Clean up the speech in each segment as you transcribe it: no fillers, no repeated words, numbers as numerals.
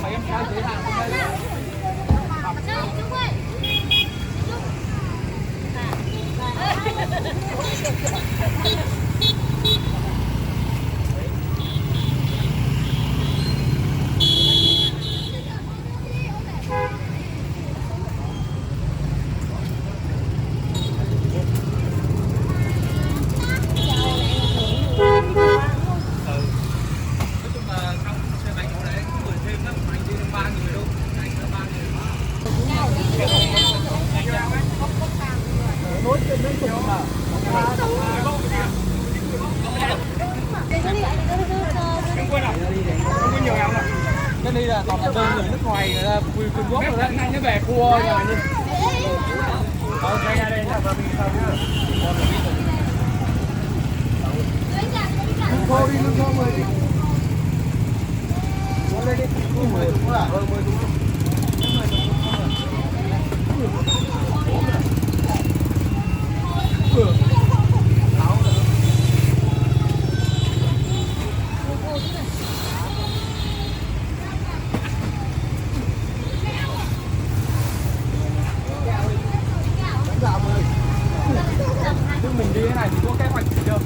mấy em trai giới hạn bên đây. Cái này là toàn là đơn người nước ngoài người ta quy Trung Quốc rồi đấy. Anh nó về cua rồi như. Ok ra đây là mình không nhá. Lưng khô đi, lưng khô 10 đi. Mua lên đi. 10 đúng là. 10 đúng. Mình đi thế này thì có kế hoạch gì chưa?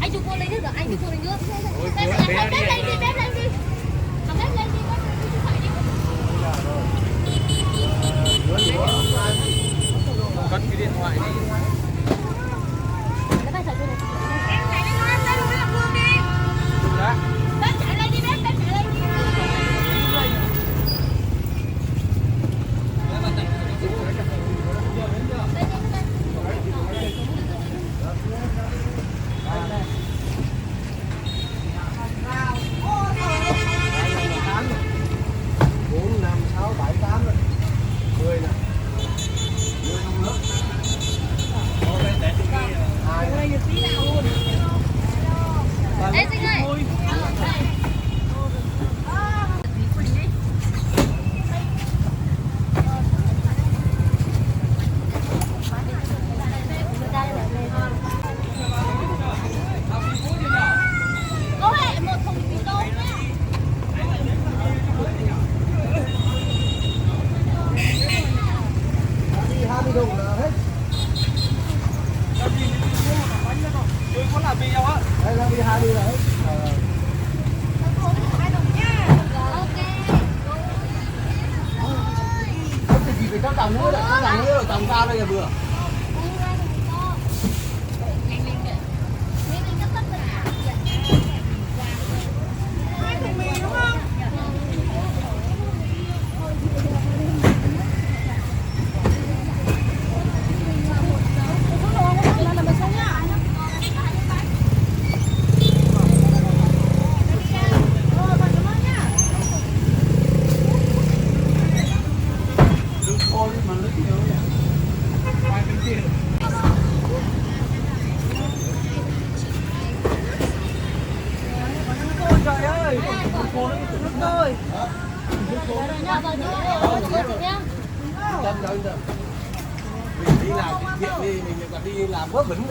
Anh chụp cô lấy nước được, anh chụp cô lấy nước. Bếp lên đi, bếp lên đi. Bếp lên đi, chụp phải đi. Cất cái điện thoại đi. Em chạy lên nó, em lên làm luôn đi. Đúng đó. Bếp chạy lên đi, bếp chạy lên đi. Ê Sinh ơi. Có hệ một thùng mì tôm nhá. Đi 20 đồng là hết. Làm gì thì mua một bánh nữa rồi. Tôi có làm gì đâu á. Đây là đi 20 là hết. Không thì gì phải cho trồng nữa, cho trồng nữa rồi trồng cao đây là vừa. Trời ơi, cô nó nước thôi. Mình đi làm việc đi, mình còn đi làm vớ vẩn.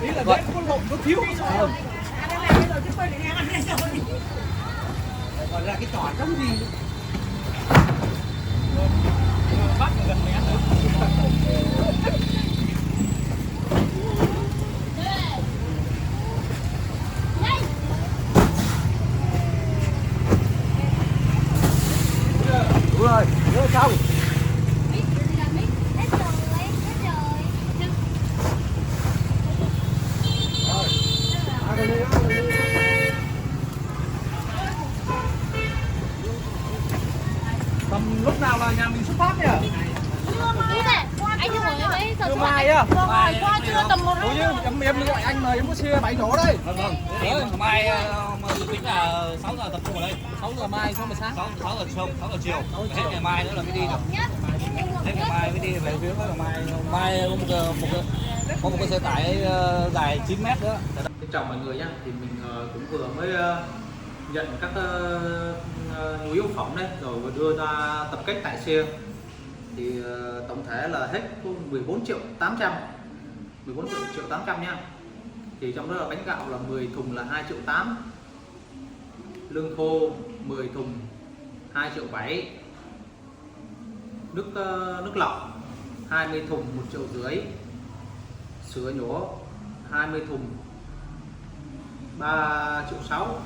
Ý là đấy có lộn có thiếu sao? Còn ra cái trò trống gì. Bắt gần mé nữa. Đúng rồi, nhớ xong. Tầm lúc nào là nhà mình xuất phát nhỉ? Anh chưa ngồi mấy giờ Chưa mai á. qua chưa tầm một Ủa chứ em gọi anh mà em có xe 7 chỗ đây. Vâng. Mai tính là 6 giờ tập trung ở đây. 6 giờ mai, 6 giờ sáng. 6 giờ chiều, 6 giờ chiều. Hết ngày mai nữa là mới đi được. Hết ngày mai mới đi về phía ngày mai. Mai có một cái xe tải dài 9 mét nữa. Chào mọi người nhá, thì mình cũng vừa mới nhận các nhu yếu phẩm đấy rồi đưa ra tập kết tại xe. Thì tổng thể là hết 14 triệu 800 nhá. Thì trong đó là bánh gạo là 10 thùng là 2 triệu 8, lương khô 10 thùng 2 triệu 7, nước lọc 20 thùng 1 triệu rưỡi, sữa nhổ 20 thùng 3 triệu 6,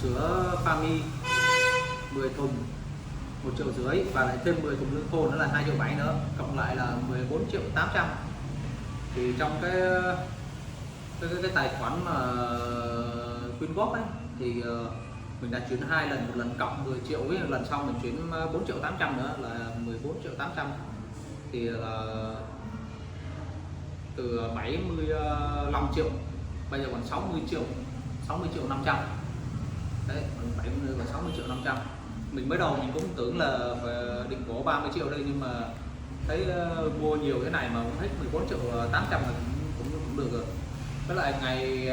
sữa Fami 10 thùng 1 triệu rưỡi và lại thêm 10 thùng lương khô nữa là 2 triệu 7 nữa, cộng lại là 14 triệu 800. Thì trong cái tài khoản mà quyên góp ấy thì mình đã chuyển 2 lần, một lần cộng 10 triệu với lần sau mình chuyển 4 triệu 800 nữa là 14 triệu 800. Thì là từ 75 triệu bây giờ còn 60 triệu 500 đấy, còn 70 và 60 triệu 500. Mình mới đầu mình cũng tưởng là định có 30 triệu đây, nhưng mà thấy mua nhiều cái này mà cũng hết 14 triệu 800 là cũng được rồi. Với lại ngày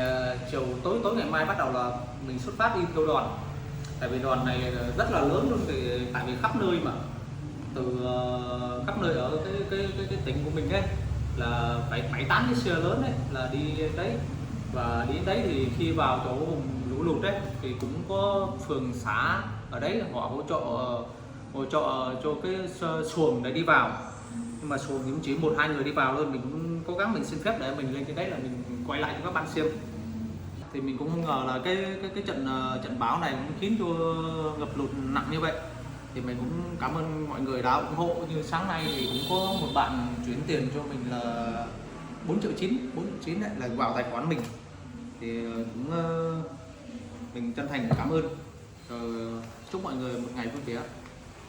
chiều tối ngày mai bắt đầu là mình xuất phát đi theo đoàn, tại vì đoàn này rất là lớn luôn, thì tại vì khắp nơi mà từ khắp nơi ở cái tỉnh của mình ấy là phải 7-8 cái xe lớn đấy là đi đấy, và đến đấy thì khi vào chỗ vùng lũ lụt đấy thì cũng có phường xã ở đấy họ hỗ trợ cho cái xuồng để đi vào, nhưng mà xuồng thì cũng chỉ 1-2 người đi vào thôi. Mình cũng cố gắng mình xin phép để mình lên trên đấy là mình quay lại cho các bạn xem. Thì mình cũng không ngờ là cái trận bão này cũng khiến cho ngập lụt nặng như vậy. Thì mình cũng cảm ơn mọi người đã ủng hộ. Như sáng nay thì cũng có một bạn chuyển tiền cho mình là 4 triệu 9 đấy, là vào tài khoản mình. Thì cũng mình chân thành cảm ơn. Chúc mọi người một ngày vui vẻ.